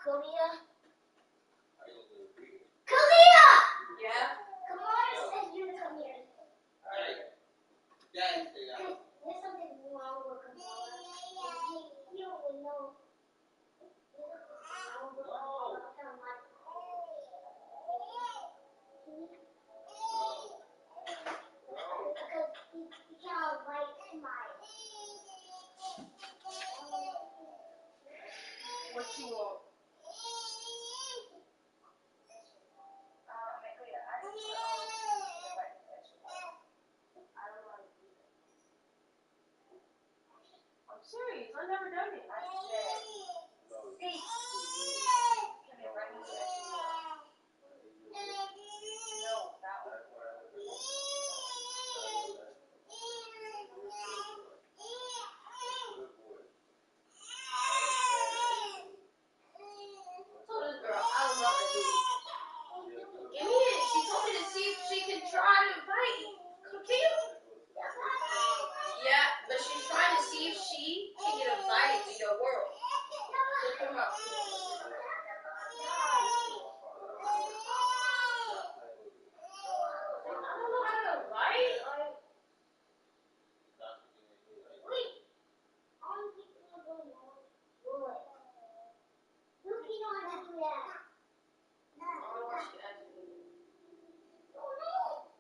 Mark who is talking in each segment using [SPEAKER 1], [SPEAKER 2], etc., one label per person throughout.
[SPEAKER 1] Kalia? Kalia!
[SPEAKER 2] Yeah?
[SPEAKER 1] Come on, it says you to come here.
[SPEAKER 3] Alright.
[SPEAKER 1] There's something wrong with Kamala. You don't know. Because he can't like my.
[SPEAKER 2] What you want? I'm serious. I've never done it. I said, see. Can you write me that? No, that one. So this girl, I don't know how to do it. Give me it. She told me to see if she can try to invite you. Can you? Yeah, but she's trying to see if she can get invited to your world. Look him up. I don't know how to invite.
[SPEAKER 1] Wait. I'm thinking of going on. Boy. Look, you know how to do that.
[SPEAKER 2] I don't know where she at.
[SPEAKER 1] Oh, no.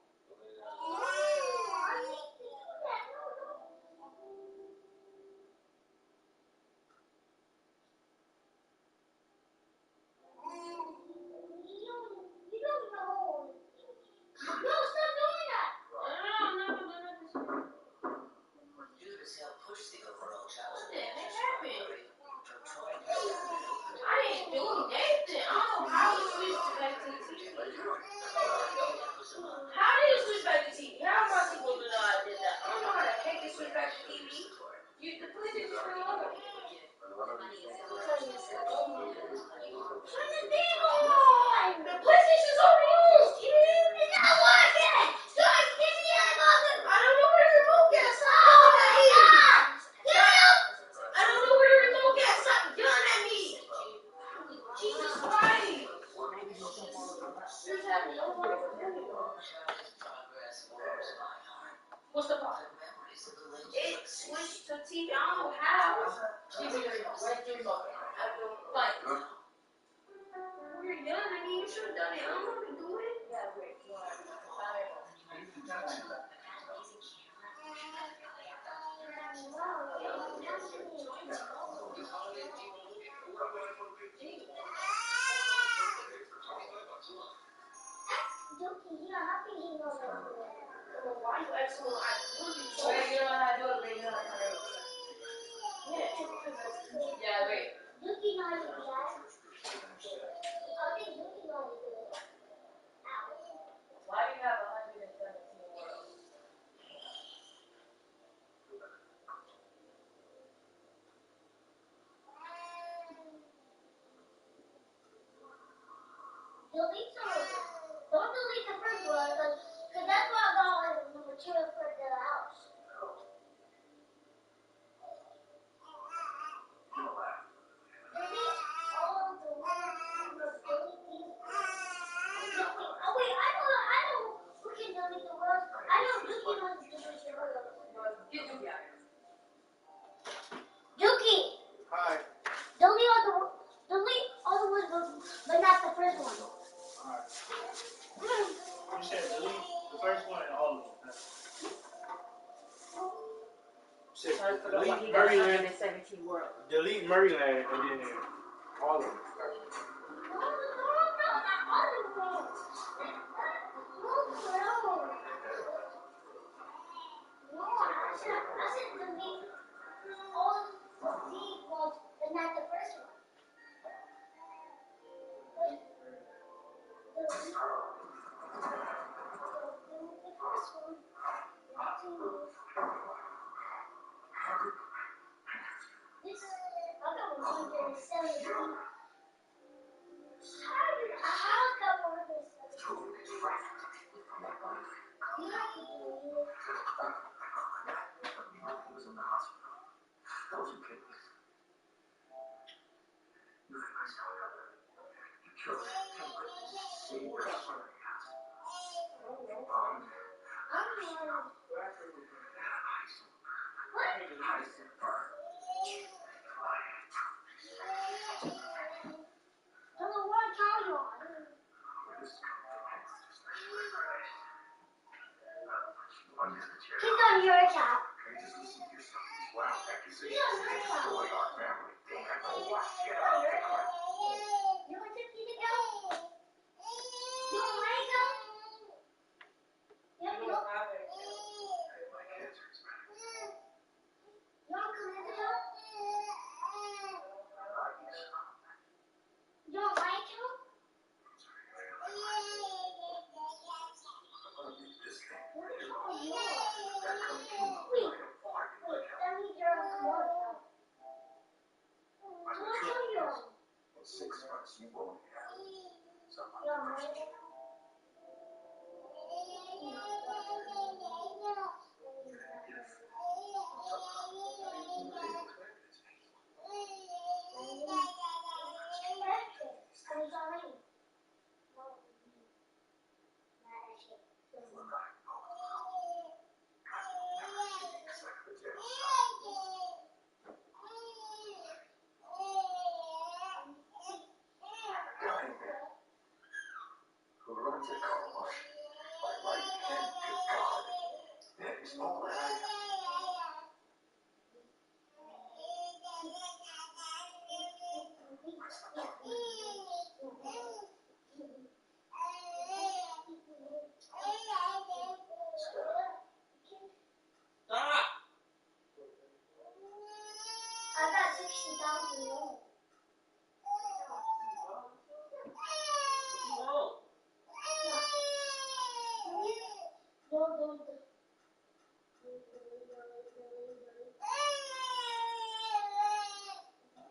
[SPEAKER 2] What's the problem? It switched to TV. I don't know how. Like, you're young. I mean, you should have done it. I don't know how to do it. Yeah, wait. Why are you asking? You don't know how to do it, but you know how to do it. Yeah, wait.
[SPEAKER 1] Yuki knows how to do that. I think Yuki knows how to do it.
[SPEAKER 2] Why do you have 117 worlds?
[SPEAKER 1] Delete some of them. Don't delete the first one, because that's what I got on the material for the house. Delete all of the ones. Delete these. Oh wait, I know who can delete the world. I know Yuki knows to delete the world.
[SPEAKER 2] Get Yuki out here.
[SPEAKER 1] Yuki!
[SPEAKER 3] Hi.
[SPEAKER 1] Delete all the ones, but not the first one.
[SPEAKER 3] Alright. You said delete the first one and all of them. Delete Maryland.
[SPEAKER 2] 17 worlds.
[SPEAKER 3] Delete Maryland and then all of them.
[SPEAKER 1] No, not all of them. No, I said delete all of these ones, but not the first one. Delete the first one. This, I got 117. How come 117? You have to do it. He's on your account. He's on your account. You want to see the account? You want my account? Yep, you want to come in the account? You want my account? Wait, that means you're on the account. So I'll show you.
[SPEAKER 4] In 6 months, you won't have somebody.
[SPEAKER 1] You want my account?
[SPEAKER 4] Who runs a car wash? My right hand to God. That is all that I have.
[SPEAKER 3] Stop!
[SPEAKER 1] I got 60,000 more.
[SPEAKER 3] No.
[SPEAKER 1] No.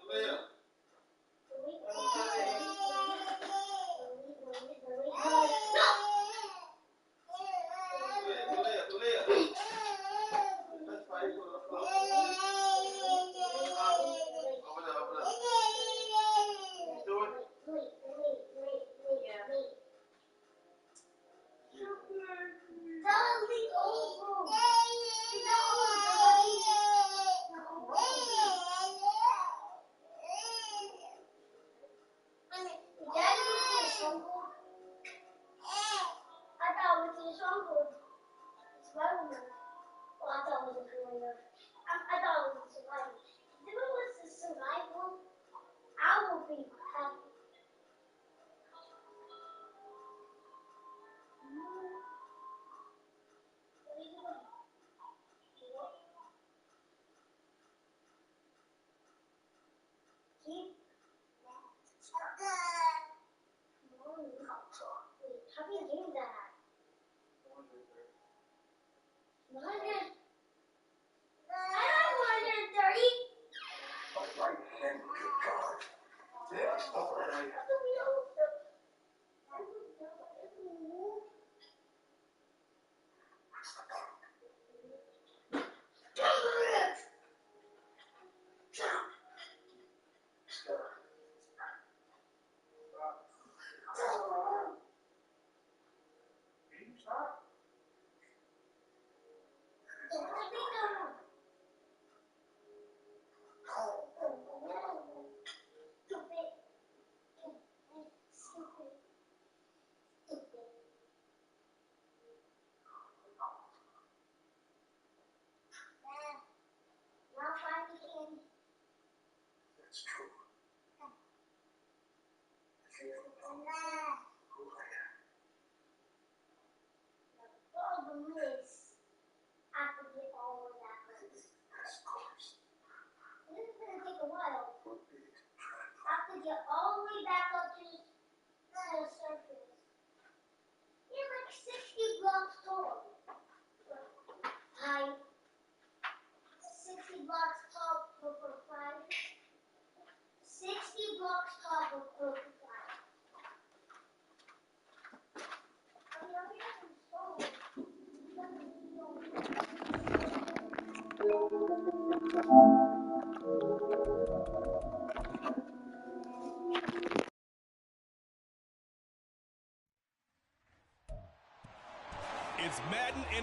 [SPEAKER 3] Live. Live. That's why you put the floor. Over there. You do it?
[SPEAKER 1] I will be happy. How many games I have? 100. I have 130.
[SPEAKER 4] My right hand to God. That is all that I have. That's true. If you don't know who I am,
[SPEAKER 1] Problem is, I have to get all of that.
[SPEAKER 4] this course
[SPEAKER 1] This is going to take a while.
[SPEAKER 4] would be to try
[SPEAKER 1] I have to get all the way back up to the surface. It's like 60 blocks tall. Height. 60 blocks tall per 5. 60 blocks tall per 5. I mean, I'm getting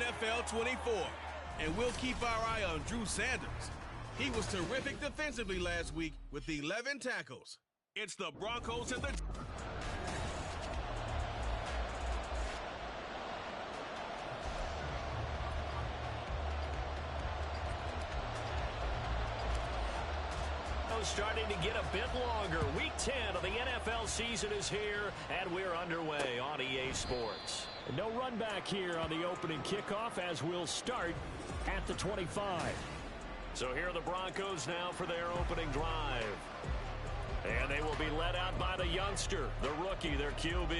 [SPEAKER 5] NFL 24. And we'll keep our eye on Drew Sanders. He was terrific defensively last week with 11 tackles. It's the Broncos and the...
[SPEAKER 6] Starting to get a bit longer. Week 10 of the NFL season is here, and we're underway on EA Sports.
[SPEAKER 7] No run back here on the opening kickoff as we'll start at the 25.
[SPEAKER 6] So here are the Broncos now for their opening drive. And they will be led out by the youngster, the rookie, their QB.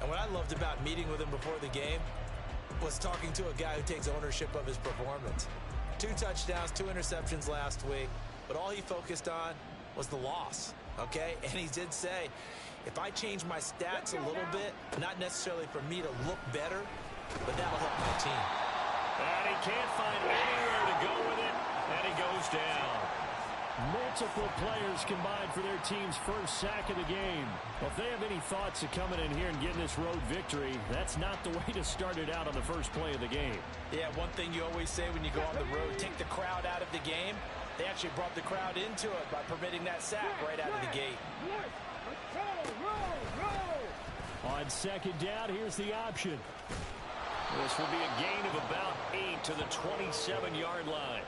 [SPEAKER 8] And what I loved about meeting with him before the game was talking to a guy who takes ownership of his performance. 2 touchdowns, 2 interceptions last week. But all he focused on was the loss, okay? And he did say, if I change my stats a little bit, not necessarily for me to look better, but that'll help my team.
[SPEAKER 6] And he can't find anywhere to go with it, and he goes down.
[SPEAKER 7] Multiple players combined for their team's first sack of the game. Well, if they have any thoughts of coming in here and getting this road victory, that's not the way to start it out on the first play of the game.
[SPEAKER 8] Yeah, one thing you always say when you go on the road, take the crowd out of the game. They actually brought the crowd into it by permitting that sack right out of the gate.
[SPEAKER 7] On second down, here's the option.
[SPEAKER 6] This will be a gain of about 8 to the 27-yard line.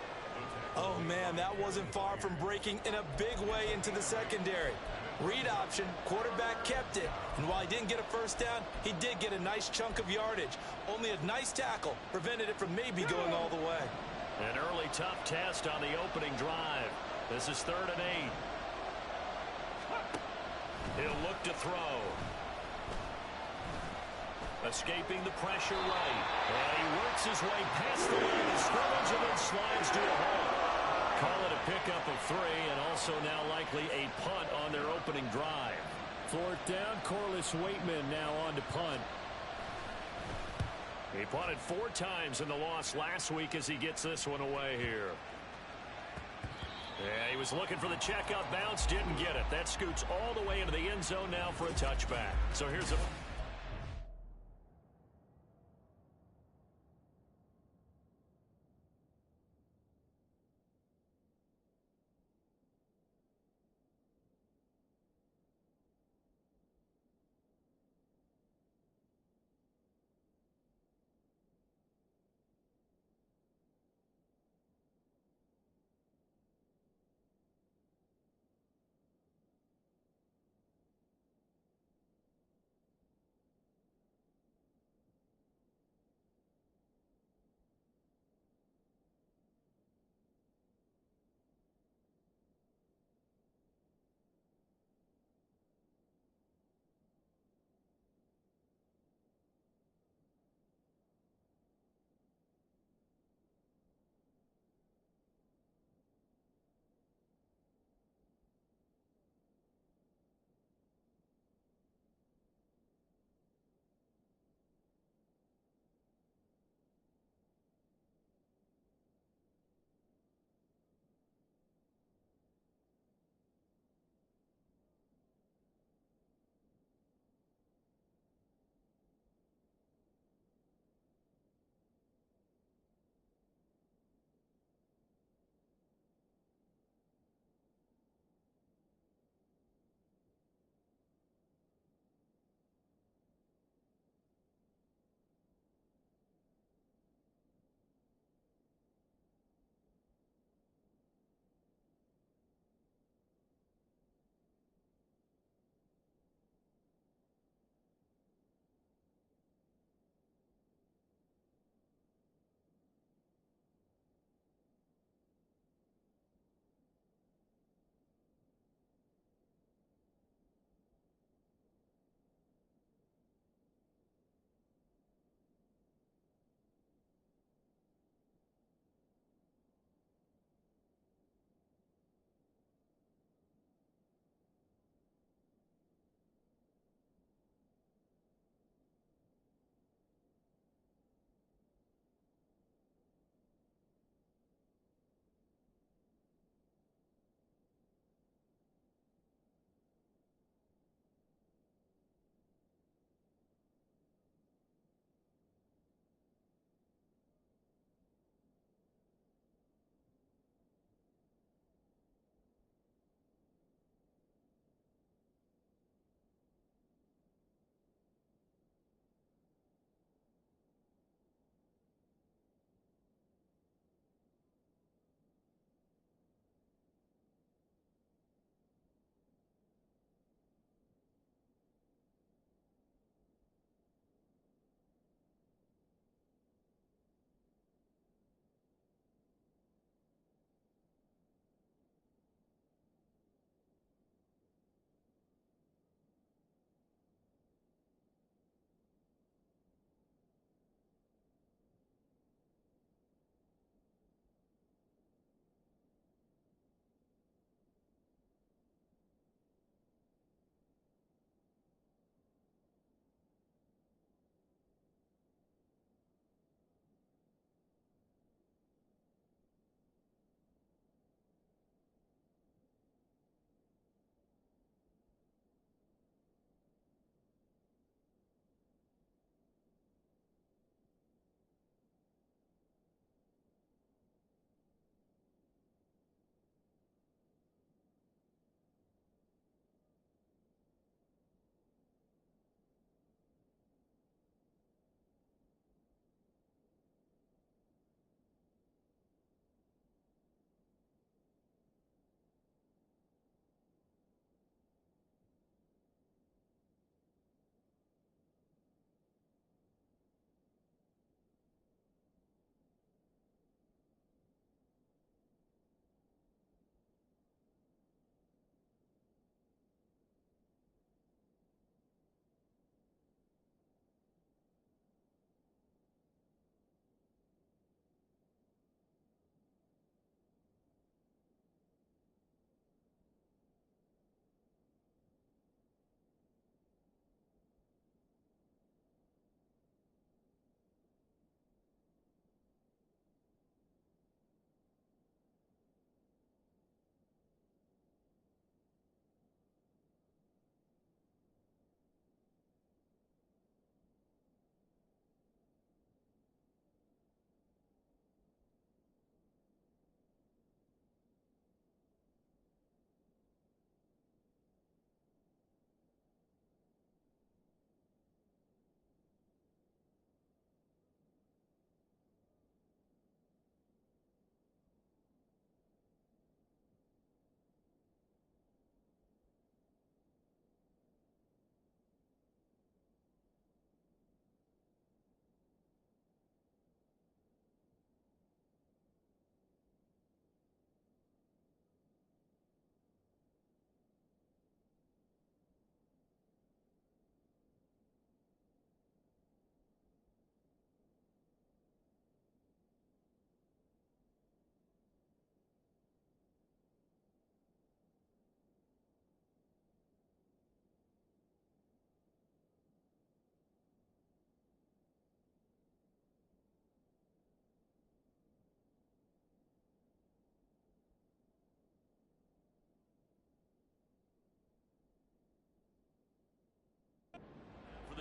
[SPEAKER 8] Oh, man, that wasn't far from breaking in a big way into the secondary. Read option, quarterback kept it, and while he didn't get a first down, he did get a nice chunk of yardage. Only a nice tackle prevented it from maybe going all the way.
[SPEAKER 6] An early tough test on the opening drive. This is 3rd and 8. He'll look to throw. Escaping the pressure right. And he works his way past the line of scrimmage and then slides to a hole. Call it a pickup of 3 and also now likely a punt on their opening drive.
[SPEAKER 7] 4th down, Corliss Waitman now on to punt.
[SPEAKER 6] He punted 4 times in the loss last week as he gets this one away here. Yeah, he was looking for the checkout bounce, didn't get it. That scoots all the way into the end zone now for a touchback. So here's a...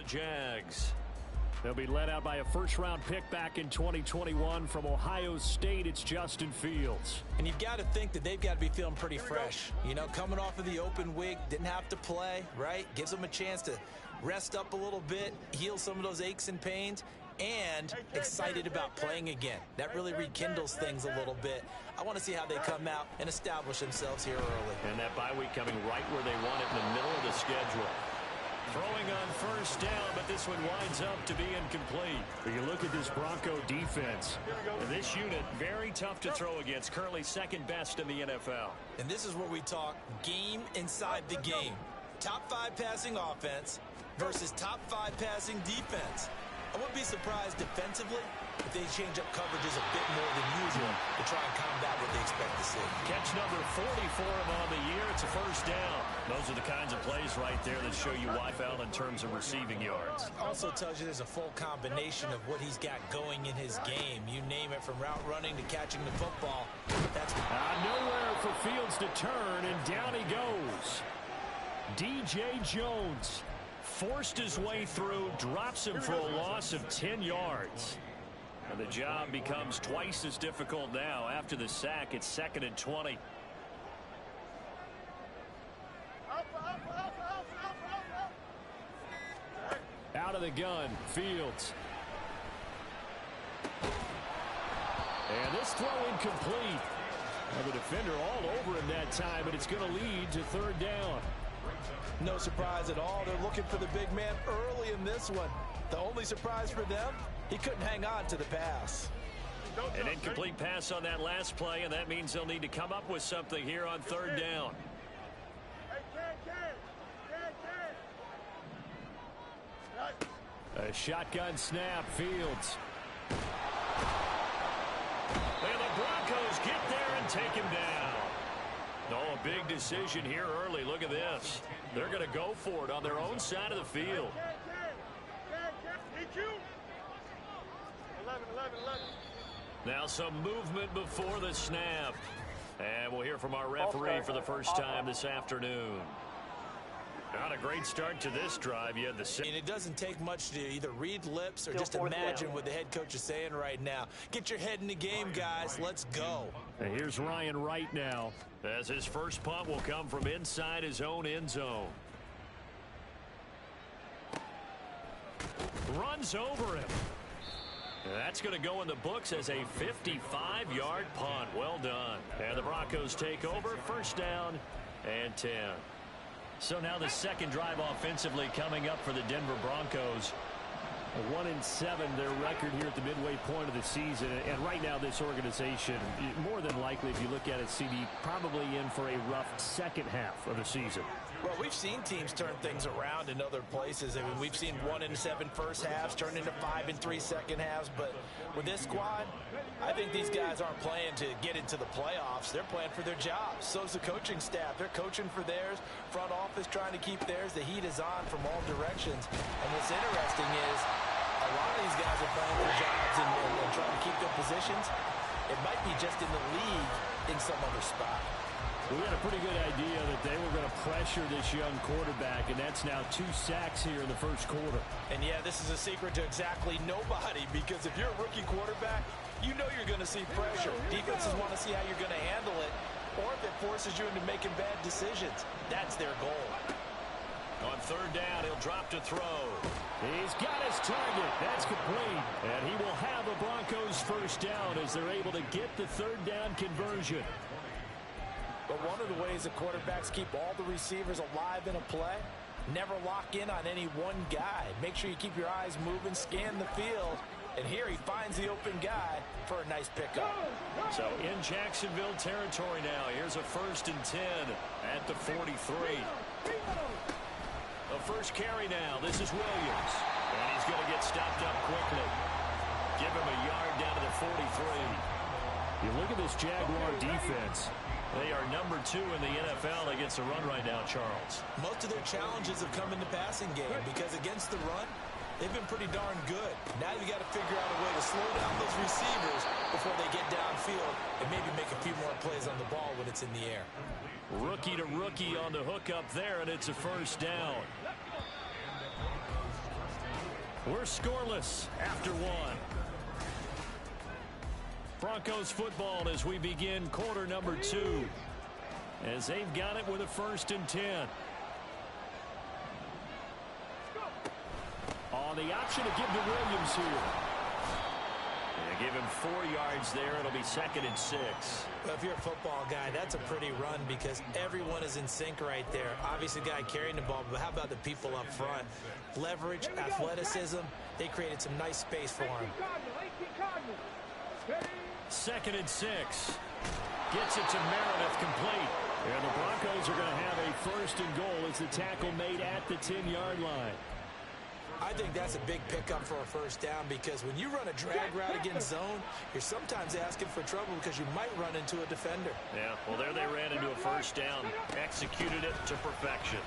[SPEAKER 7] the Jags. They'll be led out by a first-round pick back in 2021 from Ohio State. It's Justin Fields.
[SPEAKER 8] And you've got to think that they've got to be feeling pretty fresh. You know, coming off of the open week, didn't have to play, right? Gives them a chance to rest up a little bit, heal some of those aches and pains, and excited about playing again. That really rekindles things a little bit. I want to see how they come out and establish themselves here early.
[SPEAKER 7] And that bye week coming right where they want it, in the middle of the schedule. Throwing on first down, but this one winds up to be incomplete. But you look at this Bronco defense. This unit, very tough to throw against, currently second best in the NFL.
[SPEAKER 8] And this is where we talk game inside the game. Top 5 passing offense versus top 5 passing defense. I wouldn't be surprised defensively if they change up coverages a bit more than usual to try and combat what they expect to see.
[SPEAKER 7] Catch number 40 for him on the year. It's a first down. Those are the kinds of plays right there that show you why foul in terms of receiving yards.
[SPEAKER 8] Also tells you there's a full combination of what he's got going in his game. You name it, from route running to catching the football. That's
[SPEAKER 7] nowhere for Fields to turn, and down he goes. DJ Jones forced his way through, drops him for a loss of 10 yards. And the job becomes twice as difficult now. After the sack, it's 2nd and 20. Out of the gun, Fields. And this throw incomplete. Now the defender all over him that time, but it's going to lead to 3rd down.
[SPEAKER 8] no surprise at all. They're looking for the big man early in this one. The only surprise for them, he couldn't hang on to the pass.
[SPEAKER 7] An incomplete pass on that last play, and that means they'll need to come up with something here on 3rd down. A shotgun snap, Fields. And the Broncos get there and take him down. Oh, a big decision here early. Look at this. They're going to go for it on their own side of the field. Now some movement before the snap. And we'll hear from our referee for the first time this afternoon. Not a great start to this drive. You had the
[SPEAKER 8] and it doesn't take much to either read lips or just imagine what the head coach is saying right now. Get your head in the game, guys. Let's go.
[SPEAKER 7] And here's Ryan Wright now, as his first punt will come from inside his own end zone. Runs over him. And that's going to go in the books as a 55-yard punt. Well done. And the Broncos take over. First down and 10. So now the second drive offensively coming up for the Denver Broncos. 1-7, their record here at the midway point of the season. And right now this organization, more than likely, if you look at it, CD, probably in for a rough second half of the season.
[SPEAKER 8] Well, we've seen teams turn things around in other places. I mean, we've seen 1-7 first halves turn into 5-3 second halves. But with this squad, I think these guys aren't playing to get into the playoffs. They're playing for their jobs. So's the coaching staff. They're coaching for theirs. Front office trying to keep theirs. The heat is on from all directions. And what's interesting is a lot of these guys are playing for jobs and trying to keep their positions. It might be just in the league in some other spot.
[SPEAKER 7] We had a pretty good idea that they were going to pressure this young quarterback, and that's now 2 sacks here in the first quarter.
[SPEAKER 8] And, yeah, this is a secret to exactly nobody, because if you're a rookie quarterback, you know you're going to see pressure. Defenses want to see how you're going to handle it, or if it forces you into making bad decisions. That's their goal.
[SPEAKER 7] On 3rd down, he'll drop to throw. He's got his target. That's complete. And he will have the Broncos first down as they're able to get the 3rd down conversion.
[SPEAKER 8] But one of the ways that quarterbacks keep all the receivers alive in a play, never lock in on any one guy. Make sure you keep your eyes moving, scan the field. And here he finds the open guy for a nice pickup.
[SPEAKER 7] So in Jacksonville territory now. Here's a 1st and 10 at the 43. The first carry now. This is Williams. And he's going to get stopped up quickly. Give him a yard down to the 43. You look at this Jaguar defense. They are number 2 in the NFL against the run right now, Charles.
[SPEAKER 8] Most of their challenges have come in the passing game because against the run, they've been pretty darn good. Now you got to figure out a way to slow down those receivers before they get downfield and maybe make a few more plays on the ball when it's in the air.
[SPEAKER 7] Rookie to rookie on the hook up there, and it's a first down. We're scoreless after one. Broncos football as we begin quarter number 2. As they've got it with a 1st and 10. On the option to give to Williams here. They give him 4 yards there. It'll be 2nd and 6.
[SPEAKER 8] Well, if you're a football guy, that's a pretty run because everyone is in sync right there. Obviously, the guy carrying the ball, but how about the people up front? Leverage, athleticism, they created some nice space for him.
[SPEAKER 7] 2nd and 6. Gets it to Meredith, complete. And the Broncos are going to have a 1st and goal as the tackle made at the 10-yard line.
[SPEAKER 8] I think that's a big pickup for a 1st down because when you run a drag route against zone, you're sometimes asking for trouble because you might run into a defender.
[SPEAKER 7] Yeah, well, there they ran into a 1st down. Executed it to perfection.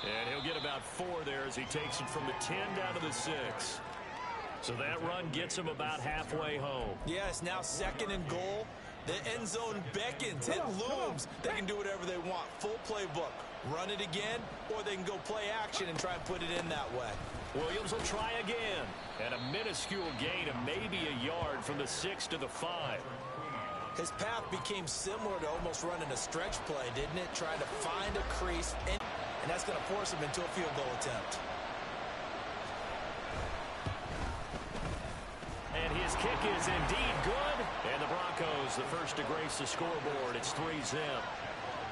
[SPEAKER 7] And he'll get about 4 there as he takes it from the 10 down to the 6. So that run gets him about halfway home.
[SPEAKER 8] Yes, now 2nd and goal. The end zone beckons. It looms. They can do whatever they want. Full playbook. Run it again, or they can go play action and try and put it in that way.
[SPEAKER 7] Williams will try again. And a minuscule gain of maybe a yard from the 6 to the 5.
[SPEAKER 8] His path became similar to almost running a stretch play, didn't it? Trying to find a crease, and that's going to force him into a field goal attempt.
[SPEAKER 7] And his kick is indeed good. And the Broncos, the first to grace the scoreboard. It's 3-0.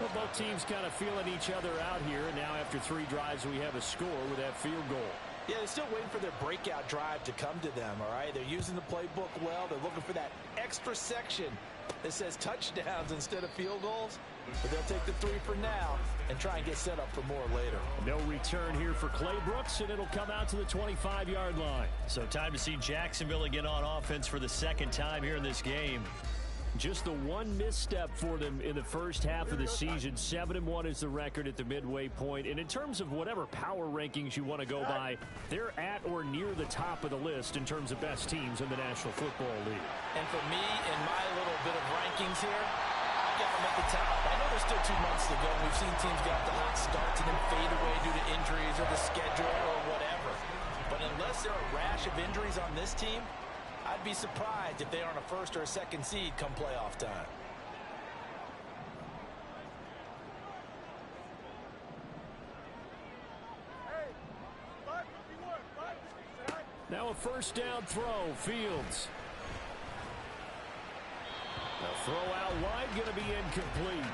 [SPEAKER 7] Well, both teams kind of feeling each other out here. And now after 3 drives, we have a score with that field goal.
[SPEAKER 8] Yeah, they're still waiting for their breakout drive to come to them, all right? They're using the playbook well. They're looking for that extra section that says touchdowns instead of field goals. But they'll take the 3 for now and try and get set up for more later.
[SPEAKER 7] No return here for Clay Brooks, and it'll come out to the 25-yard line. So time to see Jacksonville again on offense for the 2nd time here in this game. Just the one misstep for them in the first half of the season. 7-1 is the record at the midway point. And in terms of whatever power rankings you want to go by, they're at or near the top of the list in terms of best teams in the National Football League.
[SPEAKER 8] And for me, in my little bit of rankings here, I've got them at the top. I know there's still 2 months to go. We've seen teams get off the hot starts and then fade away due to injuries or the schedule or whatever. But unless there are a rash of injuries on this team, I'd be surprised if they aren't a 1st or a 2nd seed come playoff time.
[SPEAKER 7] Now a 1st down throw, Fields. The throw out wide going to be incomplete.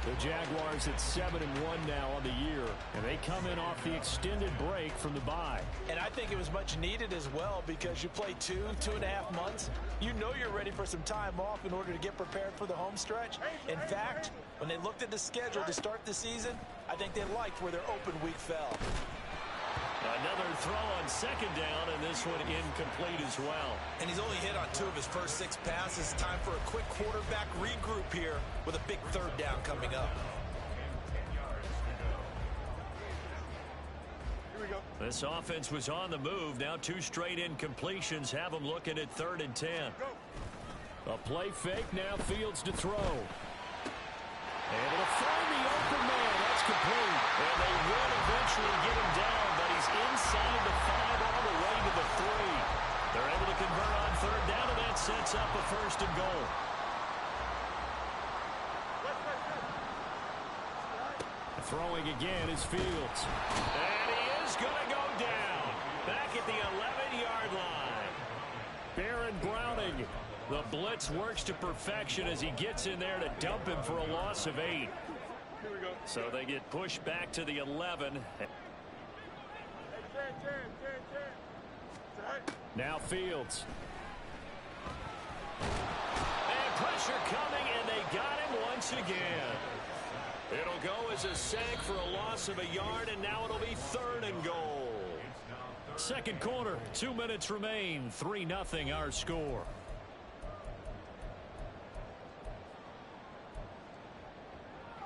[SPEAKER 7] The Jaguars at 7-1 now on the year, and they come in off the extended break from the bye.
[SPEAKER 8] And I think it was much needed as well because you play 2.5 months. You know you're ready for some time off in order to get prepared for the home stretch. In fact, when they looked at the schedule to start the season, I think they liked where their open week fell.
[SPEAKER 7] Another throw on 2nd down, and this one incomplete as well.
[SPEAKER 8] And he's only hit on 2 of his first 6 passes. Time for a quick quarterback regroup here with a big 3rd down coming up.
[SPEAKER 3] Here we go.
[SPEAKER 7] This offense was on the move. Now 2 straight incompletions have them looking at 3rd and 10. A play fake, now Fields to throw. Able to find the open man. That's complete. And they will eventually get him down, but he's inside the 5 all the way to the 3. They're able to convert on 3rd down, and that sets up a 1st and goal. Throwing again is Fields. And he is going to go down. Back at the 11-yard line. Baron Browning. The blitz works to perfection as he gets in there to dump him for a loss of 8.
[SPEAKER 3] Here we go.
[SPEAKER 7] So they get pushed back to the 11. Now Fields. And pressure coming, and they got him once again. It'll go as a sack for a loss of a yard, and now it'll be 3rd and goal. 2nd quarter, 2 minutes remain. 3-0 our score.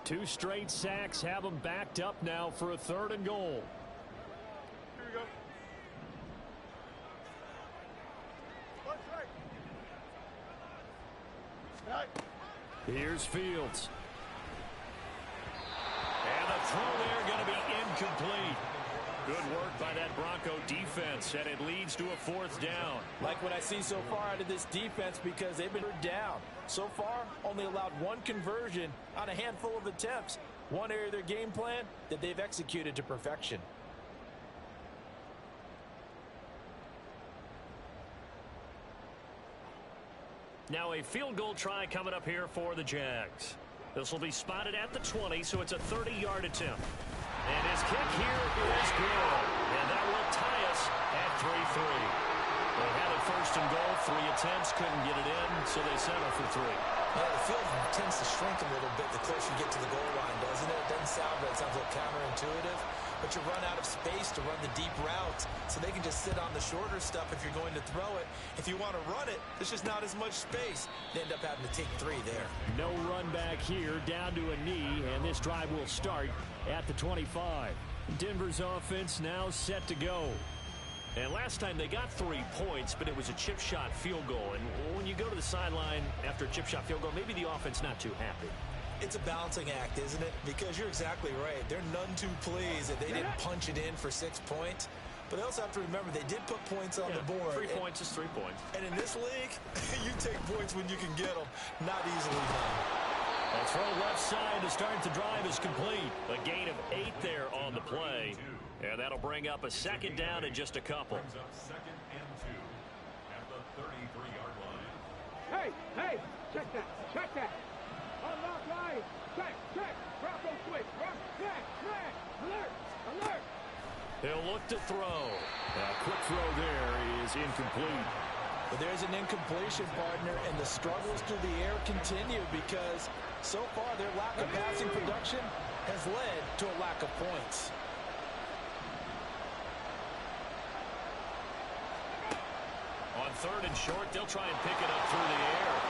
[SPEAKER 7] Two straight sacks have them backed up now for a 3rd and goal.
[SPEAKER 3] Here we go.
[SPEAKER 7] Here's Fields. And the throw there going to be incomplete. Good work by that Bronco defense, and it leads to a 4th down.
[SPEAKER 8] Like what I see so far out of this defense because they've been down. So far, only allowed 1 conversion on a handful of attempts. One area of their game plan that they've executed to perfection.
[SPEAKER 7] Now a field goal try coming up here for the Jags. This will be spotted at the 20, so it's a 30-yard attempt. And his kick here is good. And that will tie us at 3-3. They had it first and goal, 3 attempts, couldn't get it in, so they settle for 3.
[SPEAKER 8] Yeah, the field tends to shrink a little bit the closer you get to the goal line, doesn't it? It doesn't sound right. It sounds a little counterintuitive. But you run out of space to run the deep routes, so they can just sit on the shorter stuff if you're going to throw it. If you want to run it, there's just not as much space. They end up having to take 3 there.
[SPEAKER 7] No run back here, down to a knee, and this drive will start at the 25. Denver's offense now set to go. And last time they got 3 points, but it was a chip shot field goal. And when you go to the sideline after a chip shot field goal, maybe the offense not too happy.
[SPEAKER 8] It's a balancing act, isn't it? Because you're exactly right. They're none too pleased that they didn't punch it in for 6 points. But they also have to remember they did put points on the board.
[SPEAKER 7] 3 points is 3 points.
[SPEAKER 8] And in this league, you take points when you can get them. Not easily done.
[SPEAKER 7] A throw left side to start the drive is complete. A gain of 8 there on the play. And that'll bring up a 2nd down in just a couple.
[SPEAKER 9] Brings up 2nd and 2 at the 33-yard line.
[SPEAKER 10] Hey, check that. Unlock line. Check. Bronco switch. Flag. Alert.
[SPEAKER 7] He'll look to throw. A quick throw there is incomplete.
[SPEAKER 8] But there's an incompletion, partner, and the struggles through the air continue because so far their lack of passing production has led to a lack of points.
[SPEAKER 7] On 3rd and short, they'll try and pick it up through the air.